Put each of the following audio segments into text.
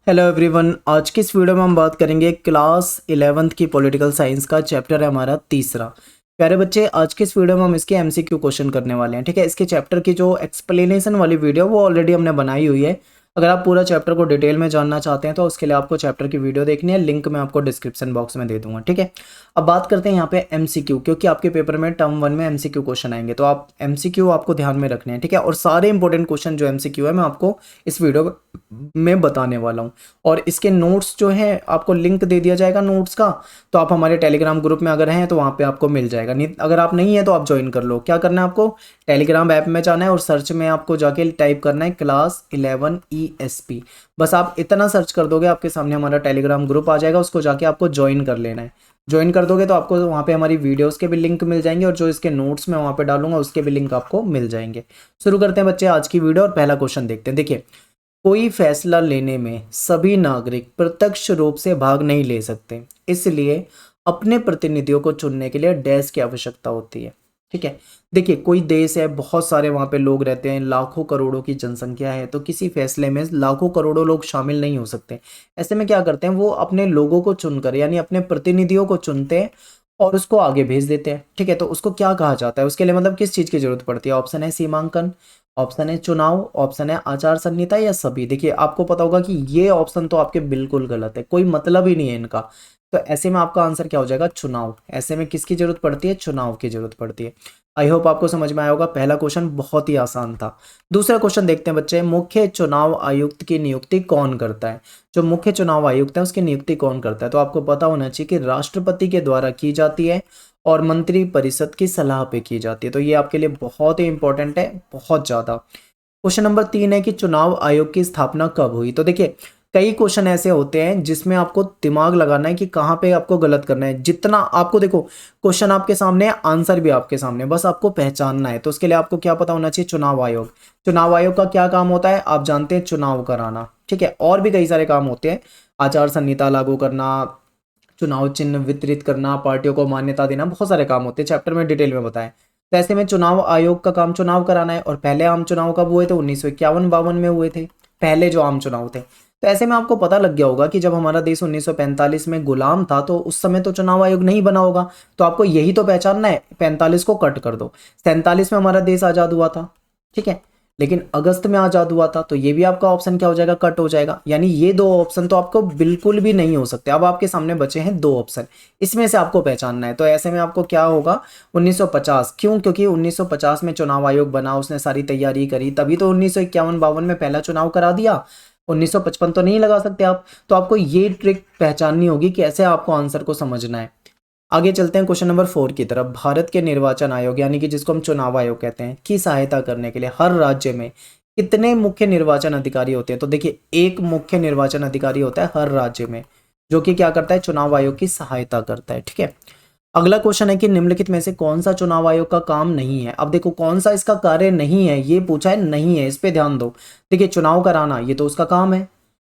Hello everyone, आज की इस वीडियो में हम बात करेंगे क्लास 11th की पॉलिटिकल साइंस का चैप्टर है हमारा तीसरा। प्यारे बच्चे, आज की इस वीडियो में हम इसके एमसीक्यू क्वेश्चन करने वाले हैं। ठीक है, इसके चैप्टर की जो एक्सप्लेनेशन वाली वीडियो वो ऑलरेडी हमने बनाई हुई है। अगर आप पूरा चैप्टर को डिटेल में जानना चाहते हैं तो उसके लिए आपको चैप्टर की वीडियो देखनी है, लिंक मैं आपको डिस्क्रिप्शन बॉक्स में दे दूंगा। ठीक है, अब बात करते हैं यहाँ पे एमसीक्यू, क्योंकि आपके पेपर में टर्म 1 में एमसीक्यू क्वेश्चन आएंगे, तो आप एमसीक्यू आपको ध्यान में रखने हैं। ठीक है, और सारे इंपॉर्टेंट क्वेश्चन जो एमसीक्यू है मैं आपको इस वीडियो में बताने वाला हूँ। और इसके नोट्स जो है आपको लिंक दे दिया जाएगा नोट्स का, तो आप हमारे टेलीग्राम ग्रुप में अगर हैं तो वहाँ पे आपको मिल जाएगा। नहीं, अगर आप नहीं है तो आप ज्वाइन कर लो। क्या करना है, आपको टेलीग्राम ऐप में जाना है और सर्च में आपको जाके टाइप करना है क्लास 11 ESP। बस आप इतना सर्च कर दोगे, आपके सामने हमारा टेलीग्राम ग्रुप आ जाएगा, उसको जाके आपको ज्वाइन कर लेना है। ज्वाइन कर दोगे तो आपको वहाँ पे हमारी वीडियोस के भी लिंक मिल जाएंगे और जो इसके नोट्स मैं वहाँ पे डालूंगा उसके भी लिंक आपको मिल जाएंगे। शुरू करते हैं बच्चे आज की वीडियो और पहला क्वेश्चन देखते हैं। देखिए, कोई फैसला लेने में सभी नागरिक प्रत्यक्ष रूप से भाग नहीं ले सकते, इसलिए अपने प्रतिनिधियों को चुनने के लिए डैश की आवश्यकता होती है। ठीक है, देखिए कोई देश है, बहुत सारे वहाँ पे लोग रहते हैं, लाखों करोड़ों की जनसंख्या है, तो किसी फैसले में लाखों करोड़ों लोग शामिल नहीं हो सकते। ऐसे में क्या करते हैं, वो अपने लोगों को चुनकर यानी अपने प्रतिनिधियों को चुनते हैं और उसको आगे भेज देते हैं। ठीक है, तो उसको क्या कहा जाता है, उसके लिए मतलब किस चीज़ की जरूरत पड़ती है? ऑप्शन है सीमांकन, ऑप्शन है चुनाव, ऑप्शन है आचार संहिता या सभी। देखिए आपको पता होगा कि ये ऑप्शन तो आपके बिल्कुल गलत है, कोई मतलब ही नहीं है इनका। तो ऐसे में आपका आंसर क्या हो जाएगा? चुनाव। ऐसे में किसकी जरूरत पड़ती है? चुनाव की जरूरत पड़ती है। आई होप आपको समझ में आया होगा। पहला क्वेश्चन बहुत ही आसान था। दूसरा क्वेश्चन देखते हैं बच्चे, मुख्य चुनाव आयुक्त की नियुक्ति कौन करता है? जो मुख्य चुनाव आयुक्त है उसकी नियुक्ति कौन करता है? तो आपको पता होना चाहिए कि राष्ट्रपति के द्वारा की जाती है और मंत्री परिषद की सलाह पे की जाती है। तो ये आपके लिए बहुत ही इंपॉर्टेंट है, बहुत ज्यादा। क्वेश्चन नंबर 3 है कि चुनाव आयोग की स्थापना कब हुई? तो देखिए कई क्वेश्चन ऐसे होते हैं जिसमें आपको दिमाग लगाना है कि कहाँ पे आपको गलत करना है। जितना आपको देखो, क्वेश्चन आपके सामने है, आंसर भी आपके सामने, बस आपको पहचानना है। तो उसके लिए आपको क्या पता होना चाहिए? चुनाव आयोग। चुनाव आयोग का क्या काम होता है? आप जानते हैं, चुनाव कराना। ठीक है, और भी कई सारे काम होते हैं, आचार संहिता लागू करना, चुनाव चिन्ह वितरित करना, पार्टियों को मान्यता देना, बहुत सारे काम होते हैं, चैप्टर में डिटेल में बताएं। तो ऐसे में चुनाव आयोग का काम चुनाव कराना है। और पहले आम चुनाव कब हुए थे? 1951-52 में हुए थे, पहले जो आम चुनाव थे। तो ऐसे में आपको पता लग गया होगा कि जब हमारा देश 1945 में गुलाम था तो उस समय तो चुनाव आयोग नहीं बना होगा। तो आपको यही तो पहचानना है, 45 को कट कर दो, 47 में हमारा देश आजाद हुआ था। ठीक है, लेकिन अगस्त में आजाद हुआ था, तो ये भी आपका ऑप्शन क्या हो जाएगा? कट हो जाएगा। यानी ये दो ऑप्शन तो आपको बिल्कुल भी नहीं हो सकते। अब आपके सामने बचे हैं दो ऑप्शन, इसमें से आपको पहचानना है। तो ऐसे में आपको क्या होगा? 1950। क्यों? क्योंकि 1950 में चुनाव आयोग बना, उसने सारी तैयारी करी, तभी तो 1951-52 में पहला चुनाव करा दिया। 1955 तो नहीं लगा सकते आप। तो आपको ये ट्रिक पहचाननी होगी कि ऐसे आपको आंसर को समझना है। आगे चलते हैं क्वेश्चन नंबर 4 की तरफ। भारत के निर्वाचन आयोग यानी कि जिसको हम चुनाव आयोग कहते हैं, की सहायता करने के लिए हर राज्य में कितने मुख्य निर्वाचन अधिकारी होते हैं? तो देखिए एक मुख्य निर्वाचन अधिकारी होता है हर राज्य में, जो कि क्या करता है? चुनाव आयोग की सहायता करता है। ठीक है, अगला क्वेश्चन है कि निम्नलिखित में से कौन सा चुनाव आयोग का काम नहीं है? अब देखो कौन सा इसका कार्य नहीं है, ये पूछा है, नहीं है, इस पे ध्यान दो। देखिए चुनाव कराना ये तो उसका काम है।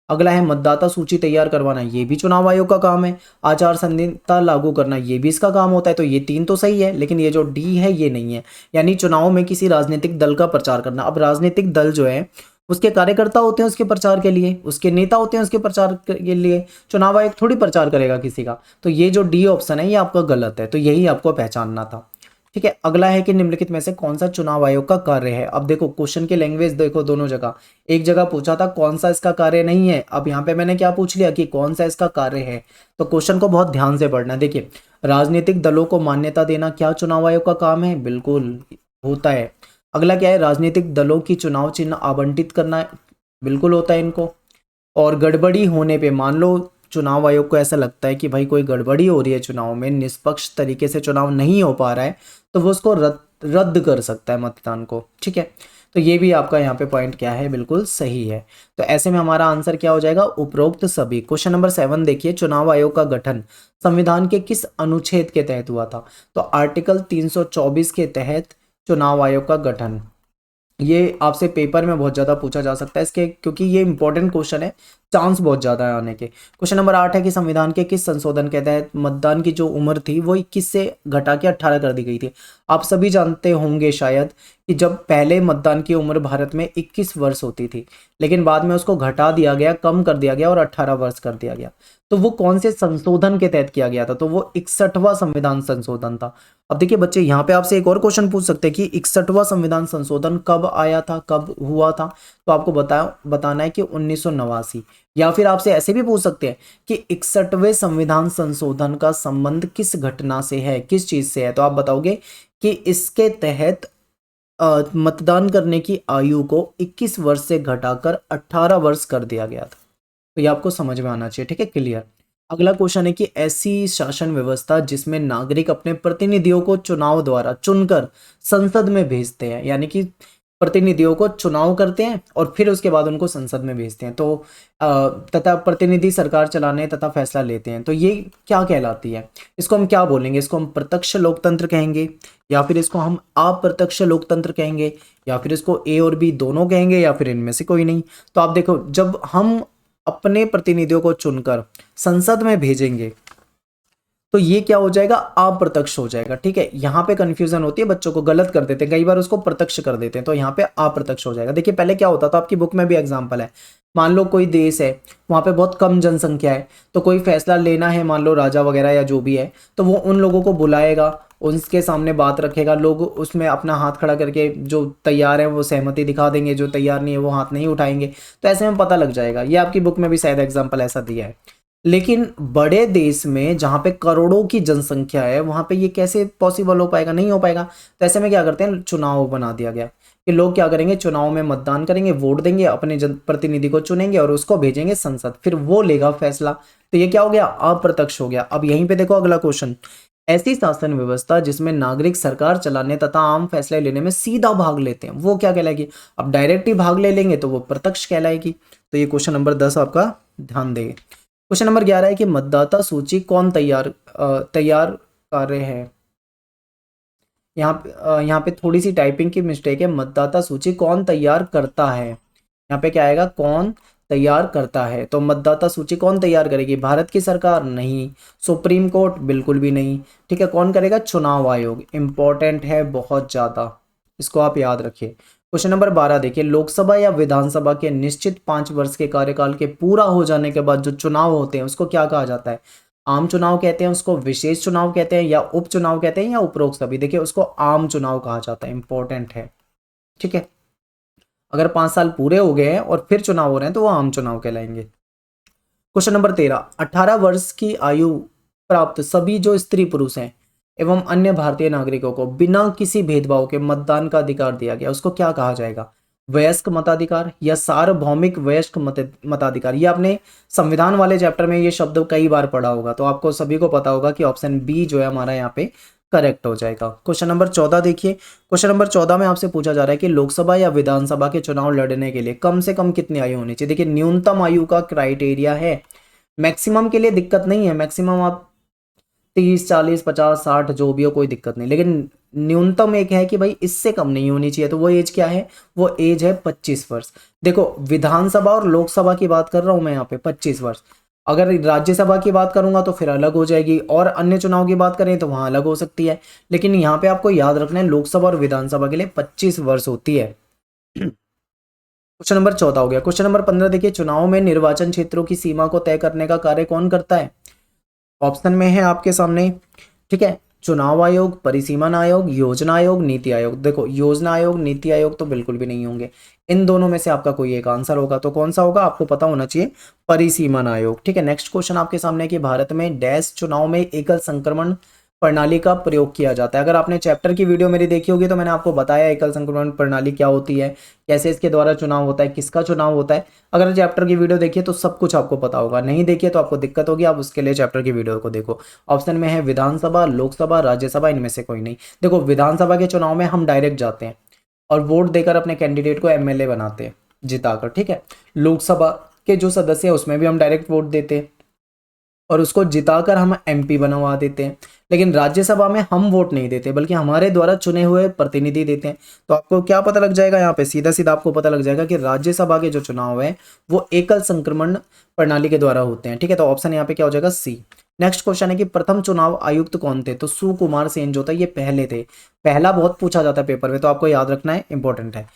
अगला है मतदाता सूची तैयार करवाना, ये भी चुनाव आयोग का काम है। आचार संहिता लागू करना ये भी इसका काम होता है। तो ये तीन तो सही है, लेकिन ये जो डी है ये नहीं है। यानी चुनाव में किसी राजनीतिक दल का प्रचार करना। अब राजनीतिक दल जो है उसके कार्यकर्ता होते हैं उसके प्रचार के लिए, उसके नेता होते हैं उसके प्रचार के लिए। चुनाव आयोग थोड़ी प्रचार करेगा किसी का। तो ये जो डी ऑप्शन है ये आपका गलत है, तो यही आपको पहचानना था। ठीक है, अगला है कि निम्नलिखित में से कौन सा चुनाव आयोग का कार्य है? अब देखो क्वेश्चन की लैंग्वेज देखो दोनों जगह। एक जगह पूछा था कौन सा इसका कार्य नहीं है, अब यहाँ पे मैंने क्या पूछ लिया कि कौन सा इसका कार्य है। तो क्वेश्चन को बहुत ध्यान से पढ़ना। देखिए राजनीतिक दलों को मान्यता देना क्या चुनाव आयोग का काम है? बिल्कुल होता है। अगला क्या है? राजनीतिक दलों की चुनाव चिन्ह आवंटित करना, बिल्कुल होता है इनको। और गड़बड़ी होने पे, मान लो चुनाव आयोग को ऐसा लगता है कि भाई कोई गड़बड़ी हो रही है चुनाव में, निष्पक्ष तरीके से चुनाव नहीं हो पा रहा है, तो वो उसको रद्द कर सकता है मतदान को। ठीक है, तो ये भी आपका यहाँ पे पॉइंट क्या है? बिल्कुल सही है। तो ऐसे में हमारा आंसर क्या हो जाएगा? उपरोक्त सभी। क्वेश्चन नंबर 7 देखिए, चुनाव आयोग का गठन संविधान के किस अनुच्छेद के तहत हुआ था? तो आर्टिकल 324 के तहत चुनाव आयोग का गठन। ये आपसे पेपर में बहुत ज़्यादा पूछा जा सकता है इसके, क्योंकि ये इंपॉर्टेंट क्वेश्चन है, चांस बहुत ज़्यादा है आने के। क्वेश्चन नंबर 8 है कि संविधान के किस संशोधन के तहत मतदान की जो उम्र थी वो 21 से घटा के 18 कर दी गई थी? आप सभी जानते होंगे शायद कि जब पहले मतदान की उम्र भारत में 21 वर्ष होती थी, लेकिन बाद में उसको घटा दिया गया, कम कर दिया गया और 18 वर्ष कर दिया गया। तो वो कौन से संशोधन के तहत किया गया था? तो वो 61वां संविधान संशोधन था। अब देखिए बच्चे, यहाँ पे आपसे एक और क्वेश्चन पूछ सकते हैं कि 61वां संविधान संशोधन कब आया था, कब हुआ था? तो आपको बताना है कि 1989। या फिर आपसे ऐसे भी पूछ सकते हैं कि 61वें संविधान संशोधन का संबंध किस घटना से है, किस चीज से है? तो आप बताओगे कि इसके तहत मतदान करने की आयु को 21 वर्ष से घटाकर 18 वर्ष कर दिया गया था। तो ये आपको समझ में आना चाहिए, ठीक है, क्लियर। अगला क्वेश्चन है कि ऐसी शासन व्यवस्था जिसमें नागरिक अपने प्रतिनिधियों को चुनाव द्वारा चुनकर संसद में भेजते हैं, यानी कि प्रतिनिधियों को चुनाव करते हैं और फिर उसके बाद उनको संसद में भेजते हैं, तो तथा प्रतिनिधि सरकार चलाने तथा फैसला लेते हैं, तो ये क्या कहलाती है? इसको हम क्या बोलेंगे? इसको हम प्रत्यक्ष लोकतंत्र कहेंगे, या फिर इसको हम अप्रत्यक्ष लोकतंत्र कहेंगे, या फिर इसको ए और बी दोनों कहेंगे, या फिर इनमें से कोई नहीं? तो आप देखो, जब हम अपने प्रतिनिधियों को चुनकर संसद में भेजेंगे तो ये क्या हो जाएगा? अप्रत्यक्ष हो जाएगा, ठीक है। यहाँ पे कंफ्यूजन होती है, बच्चों को गलत कर देते हैं, कई बार उसको प्रत्यक्ष कर देते हैं, तो यहाँ पे अप्रत्यक्ष हो जाएगा। देखिए पहले क्या होता था, आपकी बुक में भी एग्जाम्पल है। मान लो कोई देश है, वहां पे बहुत कम जनसंख्या है, तो कोई फैसला लेना है, मान लो राजा वगैरह या जो भी है, तो वो उन लोगों को बुलाएगा, उनके सामने बात रखेगा, लोग उसमें अपना हाथ खड़ा करके, जो तैयार है वो सहमति दिखा देंगे, जो तैयार नहीं है वो हाथ नहीं उठाएंगे, तो ऐसे में पता लग जाएगा। ये आपकी बुक में भी शायद एग्जाम्पल ऐसा दिया है। लेकिन बड़े देश में जहां पे करोड़ों की जनसंख्या है, वहां पे ये कैसे पॉसिबल हो पाएगा? नहीं हो पाएगा। तो ऐसे में क्या करते हैं, चुनाव बना दिया गया कि लोग क्या करेंगे, चुनाव में मतदान करेंगे, वोट देंगे, अपने प्रतिनिधि को चुनेंगे और उसको भेजेंगे संसद, फिर वो लेगा फैसला। तो ये क्या हो गया? अप्रत्यक्ष हो गया। अब यहीं पे देखो अगला क्वेश्चन, ऐसी शासन व्यवस्था जिसमें नागरिक सरकार चलाने तथा आम फैसले लेने में सीधा भाग लेते हैं, वो क्या कहलाएगी? अब डायरेक्ट ही भाग ले लेंगे तो वो प्रत्यक्ष कहलाएगी। तो ये क्वेश्चन नंबर 10 आपका ध्यान देंगे। क्वेश्चन नंबर 11 है कि मतदाता सूची कौन तैयार कार्य है? यहाँ पे थोड़ी सी टाइपिंग की मिस्टेक है। मतदाता सूची कौन तैयार करता है? यहाँ पे क्या आएगा? कौन तैयार करता है। तो मतदाता सूची कौन तैयार करेगी? भारत की सरकार? नहीं। Supreme court? बिल्कुल भी नहीं। ठीक है, कौन करेगा? चुनाव आयोग। इंपॉर्टेंट है बहुत ज्यादा, इसको आप याद रखिए। क्वेश्चन नंबर 12 देखिए, लोकसभा या विधानसभा के निश्चित 5 वर्ष के कार्यकाल के पूरा हो जाने के बाद जो चुनाव होते हैं उसको क्या कहा जाता है? आम चुनाव कहते हैं उसको, विशेष चुनाव कहते हैं, या उपचुनाव कहते हैं, या उपरोक्त सभी। देखिए उसको आम चुनाव कहा जाता है, इंपॉर्टेंट है, ठीक है। अगर 5 साल पूरे हो गए हैं और फिर चुनाव हो रहे हैं तो वो आम चुनाव कहलाएंगे। क्वेश्चन नंबर 13, 18 वर्ष की आयु प्राप्त सभी जो स्त्री पुरुष हैं एवं अन्य भारतीय नागरिकों को बिना किसी भेदभाव के मतदान का अधिकार दिया गया, उसको क्या कहा जाएगा? वयस्क मताधिकार या सार्वभौमिक वयस्क मताधिकार? ये आपने संविधान वाले चैप्टर में ये शब्द कई बार पढ़ा होगा, तो आपको सभी को पता होगा कि ऑप्शन बी जो है हमारा यहाँ पे करेक्ट हो जाएगा। क्वेश्चन नंबर 14 देखिए, क्वेश्चन नंबर 14 में आपसे पूछा जा रहा है कि लोकसभा या विधानसभा के चुनाव लड़ने के लिए कम से कम कितनी आयु होनी चाहिए? देखिए न्यूनतम आयु का क्राइटेरिया है, मैक्सिमम के लिए दिक्कत नहीं है, मैक्सिमम आप 30 40 50 60 जो भी हो कोई दिक्कत नहीं, लेकिन न्यूनतम एक है कि भाई इससे कम नहीं होनी चाहिए। तो वो एज क्या है? वो एज है 25 वर्ष। देखो विधानसभा और लोकसभा की बात कर रहा हूं मैं यहाँ पे 25 वर्ष, अगर राज्यसभा की बात करूंगा तो फिर अलग हो जाएगी, और अन्य चुनाव की बात करें तो वहां अलग हो सकती है, लेकिन यहाँ पे आपको याद रखना है लोकसभा और विधानसभा के लिए 25 वर्ष होती है। क्वेश्चन नंबर 14 हो गया। क्वेश्चन नंबर 15 देखिए, चुनाव में निर्वाचन क्षेत्रों की सीमा को तय करने का कार्य कौन करता है? ऑप्शन में है आपके सामने, ठीक है, चुनाव आयोग, परिसीमन आयोग, योजना आयोग, नीति आयोग। देखो योजना आयोग, नीति आयोग तो बिल्कुल भी नहीं होंगे, इन दोनों में से आपका कोई एक आंसर होगा, तो कौन सा होगा आपको पता होना चाहिए, परिसीमन आयोग। ठीक है, नेक्स्ट क्वेश्चन आपके सामने है कि भारत में डैश चुनाव में एकल संक्रमण प्रणाली का प्रयोग किया जाता है। अगर आपने चैप्टर की वीडियो मेरी देखी होगी तो मैंने आपको बताया एकल संक्रमण प्रणाली क्या होती है, कैसे इसके द्वारा चुनाव होता है, किसका चुनाव होता है। अगर चैप्टर की वीडियो देखिए तो सब कुछ आपको पता होगा, नहीं देखिए तो आपको दिक्कत होगी, आप उसके लिए चैप्टर की वीडियो को देखो। ऑप्शन में है विधानसभा, लोकसभा, राज्यसभा, इनमें से कोई नहीं। देखो विधानसभा के चुनाव में हम डायरेक्ट जाते हैं और वोट देकर अपने कैंडिडेट को एमएलए बनाते हैं जिताकर, ठीक है। लोकसभा के जो सदस्य हैं उसमें भी हम डायरेक्ट वोट देते हैं और उसको जिताकर हम एमपी बनवा देते हैं, लेकिन राज्यसभा में हम वोट नहीं देते बल्कि हमारे द्वारा चुने हुए प्रतिनिधि देते हैं। तो आपको क्या पता लग जाएगा यहाँ पे, सीधा सीधा आपको पता लग जाएगा कि राज्यसभा के जो चुनाव है वो एकल संक्रमण प्रणाली के द्वारा होते हैं। ठीक है, तो ऑप्शन यहाँ पे क्या हो जाएगा, सी। नेक्स्ट क्वेश्चन है कि प्रथम चुनाव आयुक्त कौन थे, तो सुकुमार सेन जो था ये पहले थे। पहला बहुत पूछा जाता है पेपर में, तो आपको याद रखना है, इंपॉर्टेंट है।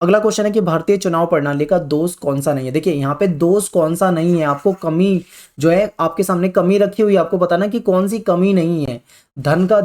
अगला क्वेश्चन है कि भारतीय चुनाव प्रणाली का दोष कौन सा नहीं है। देखिए यहाँ पे दोष कौन सा नहीं है, आपको कमी जो है आपके सामने कमी रखी हुई है, आपको बताना कि कौन सी कमी नहीं है। धन का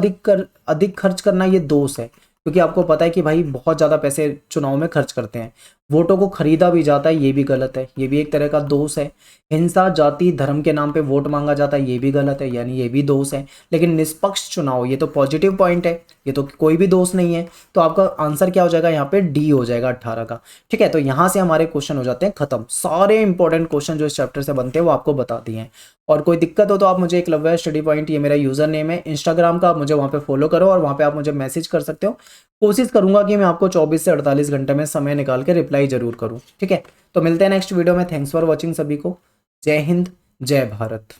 अधिक खर्च करना ये दोष है, क्योंकि आपको पता है कि भाई बहुत ज्यादा पैसे चुनाव में खर्च करते हैं। वोटों को खरीदा भी जाता है, ये भी गलत है, ये भी एक तरह का दोष है। हिंसा, जाति, धर्म के नाम पे वोट मांगा जाता है, ये भी गलत है, यानी ये भी दोष है। लेकिन निष्पक्ष चुनाव, ये तो पॉजिटिव पॉइंट है, ये तो कोई भी दोष नहीं है। तो आपका आंसर क्या हो जाएगा यहाँ पे, डी हो जाएगा 18 का। ठीक है, तो यहाँ से हमारे क्वेश्चन हो जाते हैं खत्म। सारे इंपॉर्टेंट क्वेश्चन जो इस चैप्टर से बनते हैं वो आपको बता दिए हैं। और कोई दिक्कत हो तो आप मुझे एकलव्य स्टडी पॉइंट, ये मेरा यूजर नेम है इंस्टाग्राम का, मुझे वहाँ पे फॉलो करो और वहाँ पे आप मुझे मैसेज कर सकते हो। कोशिश करूंगा कि मैं आपको 24 से 48 घंटे में समय निकाल के रिप्लाई जरूर करूं। ठीक है, तो मिलते हैं नेक्स्ट वीडियो में। थैंक्स फॉर वॉचिंग सभी को। जय हिंद, जय भारत।